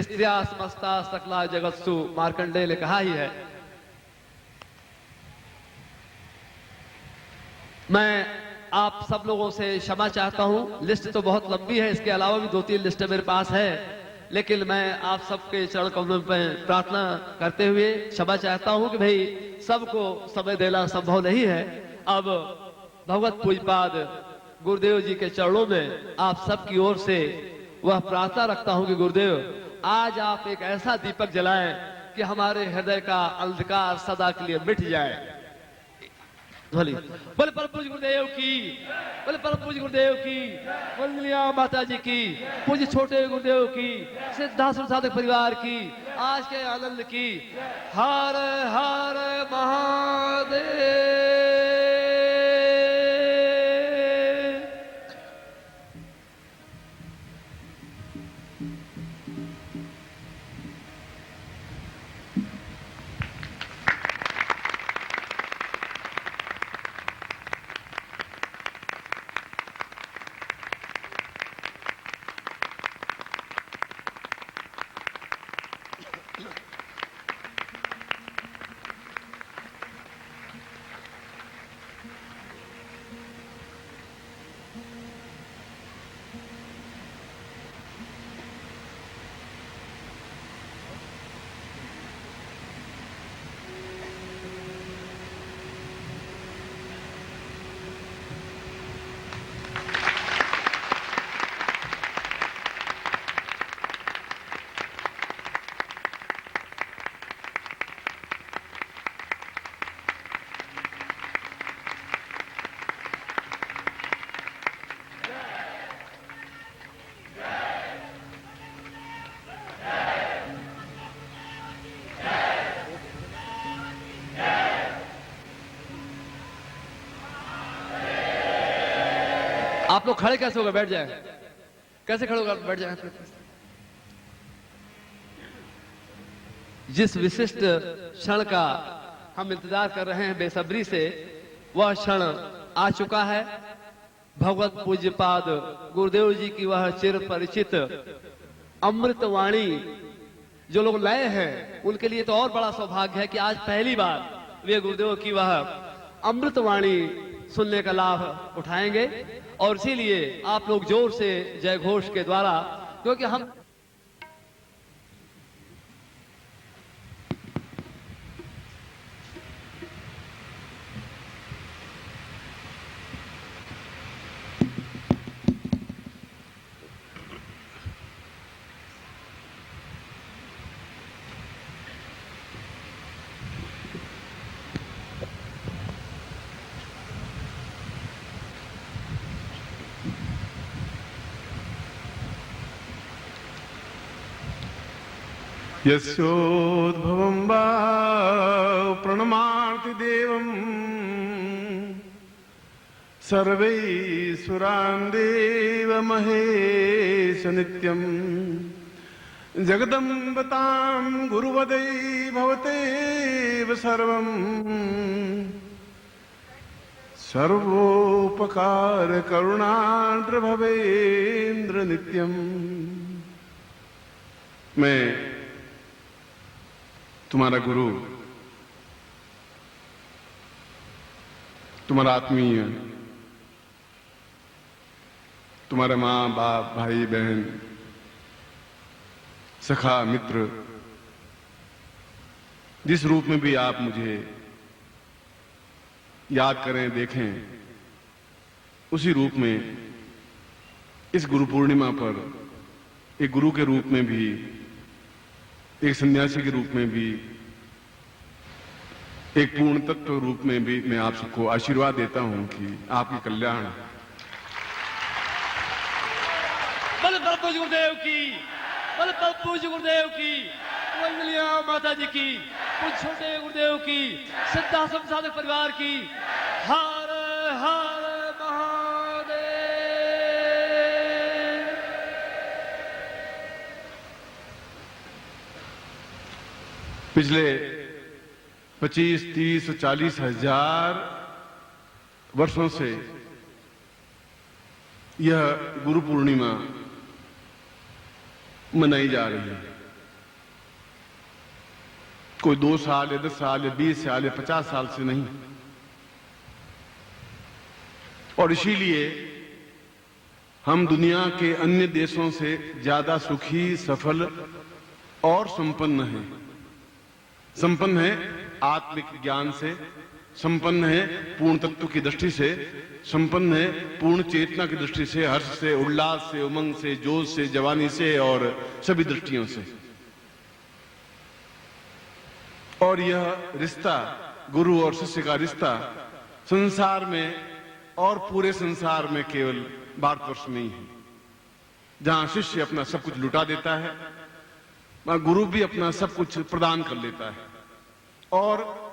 स्त्रिया समस्ता सकला जगत्सु, मार्कंडेय ने कहा ही है। मैं आप सब लोगों से क्षमा चाहता हूं, लिस्ट तो बहुत लंबी है, इसके अलावा भी 2-3 लिस्ट मेरे पास है, लेकिन मैं आप सबके चरण कमलों में प्रार्थना करते हुए क्षमा चाहता हूं कि भाई सबको समय देना संभव नहीं है। अब भगवत पूजपाद गुरुदेव जी के चरणों में आप सबकी ओर से वह प्रार्थना रखता हूं कि गुरुदेव आज आप एक ऐसा दीपक जलाएं कि हमारे हृदय का अंधकार सदा के लिए मिट जाए। बोले परम पूज्य गुरुदेव की, बोले परम पूज्य गुरुदेव की, वंदनीय माता जी की, पूज्य छोटे गुरुदेव की, सिद्धाश्रम साधक परिवार की, आज के आनंद की। हर हर महादेव। आप लोग खड़े कैसे होगा? बैठ जाए। कैसे खड़े होगा? बैठ जाए। जिस विशिष्ट क्षण का हम इंतजार कर रहे हैं बेसब्री से, वह क्षण आ चुका है। भगवत पूज्यपाद गुरुदेव जी की वह चिर परिचित अमृतवाणी जो लोग नए हैं उनके लिए तो और बड़ा सौभाग्य है कि आज पहली बार वे गुरुदेव की वह अमृतवाणी सुनने का लाभ उठाएंगे। और इसीलिए आप लोग जोर से जय घोष के द्वारा, क्योंकि हम यस्योद्भवं वा प्रणमाति देवं सर्वैश्वरान् देव महेश नित्यं जगदम्बतां गुरुवदै भवतेव सर्वं सर्वोपकार करुणार्द्र भवेन्द्र नित्यं। मैं तुम्हारा गुरु, तुम्हारा आत्मीय, तुम्हारे माँ बाप भाई बहन सखा मित्र, जिस रूप में भी आप मुझे याद करें देखें, उसी रूप में इस गुरु पूर्णिमा पर एक गुरु के रूप में भी, एक सन्यासी के रूप में भी, एक पूर्ण तत्व रूप में भी मैं आप सबको आशीर्वाद देता हूं कि आपके कल्याण। बल पूज्य गुरुदेव की, बल पूज्य गुरुदेव की, वंदनीय माता जी की, पूज्य छोटे गुरुदेव की, सिद्धाश्रम साधक परिवार की। हर हर महादेव। पिछले 25, 30, 40 हजार वर्षों से यह गुरु पूर्णिमा मनाई जा रही है। कोई 2 साल या 10 साल या 20 साल या 50 साल से नहीं। और इसीलिए हम दुनिया के अन्य देशों से ज्यादा सुखी, सफल और संपन्न हैं। संपन्न है आत्मिक ज्ञान से, संपन्न है पूर्ण तत्व की दृष्टि से, संपन्न है पूर्ण चेतना की दृष्टि से, हर्ष से, उल्लास से, उमंग से, जोश से, जवानी से और सभी दृष्टियों से। और यह रिश्ता, गुरु और शिष्य का रिश्ता, संसार में और पूरे संसार में केवल भारतवर्ष में ही है, जहां शिष्य अपना सब कुछ लुटा देता है, वहां गुरु भी अपना सब कुछ प्रदान कर लेता है। और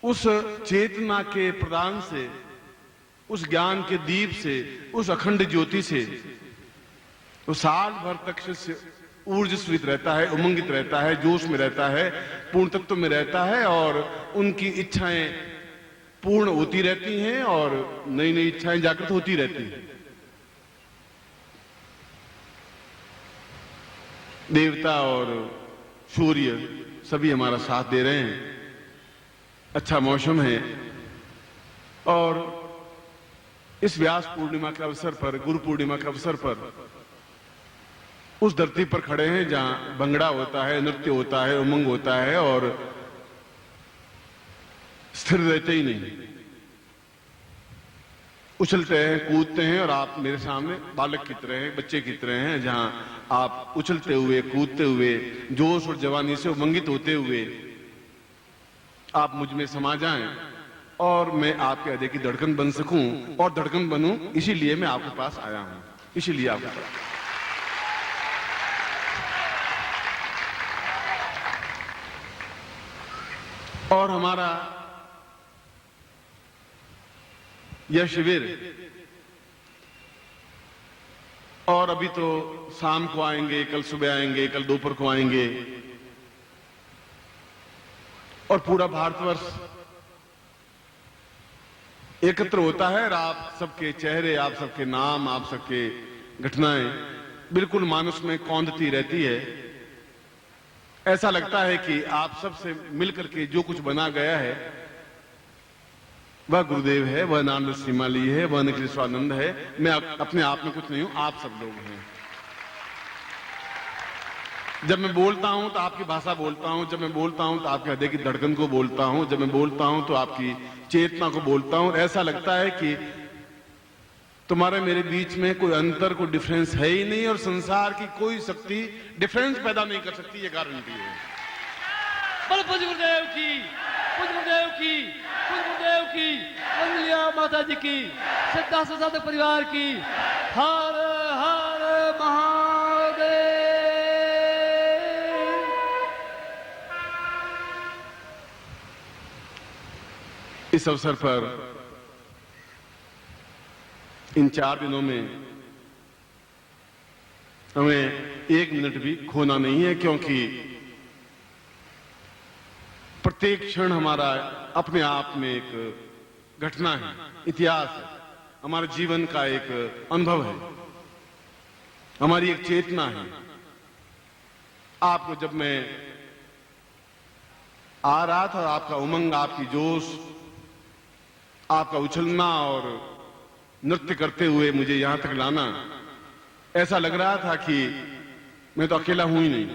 उस चेतना के प्रदान से, उस ज्ञान के दीप से, उस अखंड ज्योति से तो साल भर तक शिष्य ऊर्जस्वित रहता है, उमंगित रहता है, जोश में रहता है, पूर्ण तत्व में रहता है और उनकी इच्छाएं पूर्ण होती रहती हैं और नई नई इच्छाएं जागृत होती रहती हैं। देवता और सूर्य सभी हमारा साथ दे रहे हैं, अच्छा मौसम है। और इस व्यास पूर्णिमा के अवसर पर, गुरु पूर्णिमा के अवसर पर उस धरती पर खड़े हैं जहां भंगड़ा होता है, नृत्य होता है, उमंग होता है और स्थिर रहते ही नहीं, उछलते हैं, कूदते हैं। और आप मेरे सामने बालक की तरह हैं, बच्चे की तरह हैं, जहां आप उछलते हुए, कूदते हुए, जोश और जवानी से उमंगित होते हुए आप मुझ में समा जाएं और मैं आपके हृदय की धड़कन बन सकूं और धड़कन बनूं, इसीलिए मैं आपके पास आया हूं, इसीलिए आपके पास। और हमारा यह शिविर, और अभी तो शाम को आएंगे, कल सुबह आएंगे, कल दोपहर को आएंगे, और पूरा भारतवर्ष एकत्र होता है और आप सबके चेहरे, आप सबके नाम, आप सबके घटनाएं बिल्कुल मानस में कौंधती रहती है। ऐसा लगता है कि आप सबसे मिलकर के जो कुछ बना गया है वह गुरुदेव है, वह नानक सीमाली है, वह निखिलेश्वरानंद है। मैं अपने आप में कुछ नहीं हूं, आप सब लोग हैं। जब मैं बोलता हूं तो आपकी भाषा बोलता हूं, जब मैं बोलता हूं तो आपके हृदय की धड़कन को बोलता हूं, जब मैं बोलता हूं तो आपकी चेतना को बोलता हूं। ऐसा लगता है कि तुम्हारे मेरे बीच में कोई अंतर, कोई डिफरेंस है ही नहीं और संसार की कोई शक्ति डिफरेंस पैदा नहीं कर सकती, ये गारंटी है। बोलो पूज्य गुरुदेव की, पूज्य गुरुदेव की, पूज्य गुरुदेव की, अंजलिया माता जी की, सिद्धार्थ साधक परिवार की। हर हर महादेव। इस अवसर पर इन 4 दिनों में हमें 1 मिनट भी खोना नहीं है, क्योंकि प्रत्येक क्षण हमारा अपने आप में एक घटना है, इतिहास है, हमारे जीवन का एक अनुभव है, हमारी एक चेतना है। आपको जब मैं आ रहा था, आपका उमंग, आपकी जोश, आपका उछलना और नृत्य करते हुए मुझे यहां तक लाना, ऐसा लग रहा था कि मैं तो अकेला हूं ही नहीं।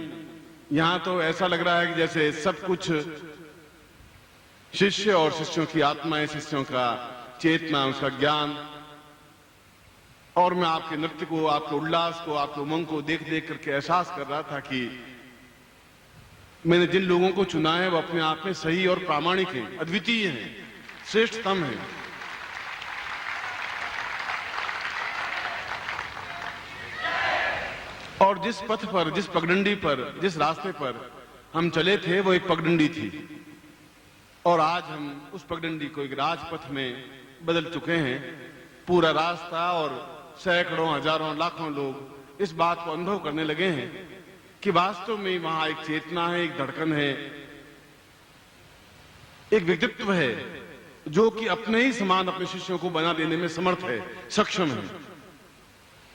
यहां तो ऐसा लग रहा है कि जैसे सब कुछ शिष्य और शिष्यों की आत्माएं, शिष्यों का चेतना, उसका ज्ञान, और मैं आपके नृत्य को, आपके उल्लास को, आपके उमंग को देख देख करके एहसास कर रहा था कि मैंने जिन लोगों को चुना है वो अपने आप में सही और प्रामाणिक हैं, अद्वितीय हैं, श्रेष्ठतम हैं। और जिस पथ पर, जिस पगडंडी पर, जिस रास्ते पर हम चले थे वो एक पगडंडी थी, और आज हम उस पगडंडी को एक राजपथ में बदल चुके हैं। पूरा रास्ता और सैकड़ों, हजारों, लाखों लोग इस बात को अनुभव करने लगे हैं कि वास्तव में वहां एक चेतना है, एक धड़कन है, एक व्यक्तित्व है जो कि अपने ही समान अपने शिष्यों को बना देने में समर्थ है, सक्षम है।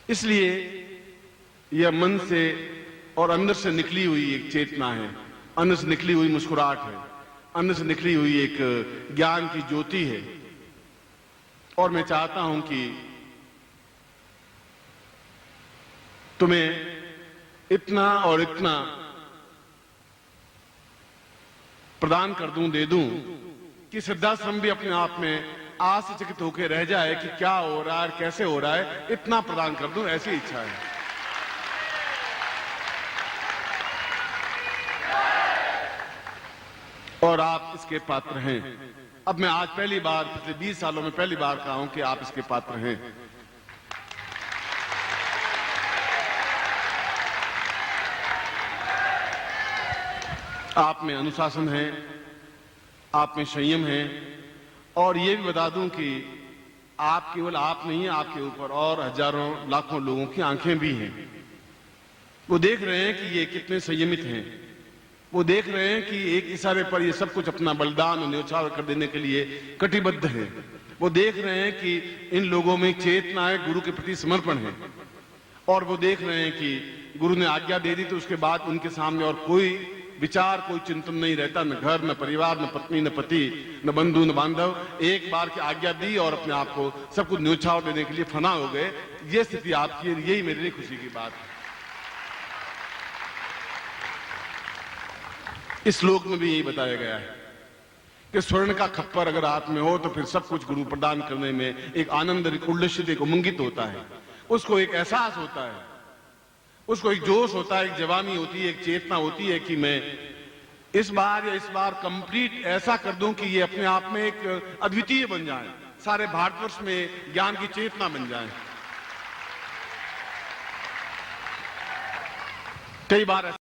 इसलिए यह मन से और अंदर से निकली हुई एक चेतना है अन्न से निकली हुई मुस्कुराहट है, अन्न से निकली हुई एक ज्ञान की ज्योति है। और मैं चाहता हूं कि तुम्हें इतना और इतना प्रदान कर दूं, दे दूं कि सिद्धाश्रम भी अपने आप में आश्चर्यचकित होकर रह जाए कि क्या हो रहा है, कैसे हो रहा है। इतना प्रदान कर दूं, ऐसी इच्छा है। और आप इसके पात्र हैं। अब मैं आज पहली बार, पिछले 20 सालों में पहली बार कहा हूं कि आप इसके पात्र हैं। आप में अनुशासन है, आप में संयम है। और ये भी बता दूं कि आप, केवल आप नहीं, आपके ऊपर और हजारों लाखों लोगों की आंखें भी हैं। वो देख रहे हैं कि ये कितने संयमित हैं। वो देख रहे हैं कि एक इशारे पर ये सब कुछ अपना बलिदान और न्यौछावर कर देने के लिए कटिबद्ध है। वो देख रहे हैं कि इन लोगों में चेतना है, गुरु के प्रति समर्पण है। और वो देख रहे हैं कि गुरु ने आज्ञा दे दी तो उसके बाद उनके सामने और कोई विचार, कोई चिंतन नहीं रहता, न घर, न परिवार, न पत्नी, न पति, न बंधु, न बांधव। एक बार की आज्ञा दी और अपने आप को सब कुछ न्यौछावर देने के लिए फना हो गए। ये स्थिति आपकी है, यही मेरे लिए खुशी की बात है। इस श्लोक में भी यही बताया गया है कि स्वर्ण का खप्पर अगर हाथ में हो तो फिर सब कुछ गुरु प्रदान करने में एक आनंद, एक उल्लसित, एक उमंगित होता है। उसको एक एहसास होता है, उसको एक जोश होता है, एक जवानी होती है, एक चेतना होती है कि मैं इस बार कंप्लीट ऐसा कर दूं कि ये अपने आप में एक अद्वितीय बन जाए, सारे भारतवर्ष में ज्ञान की चेतना बन जाए। कई बार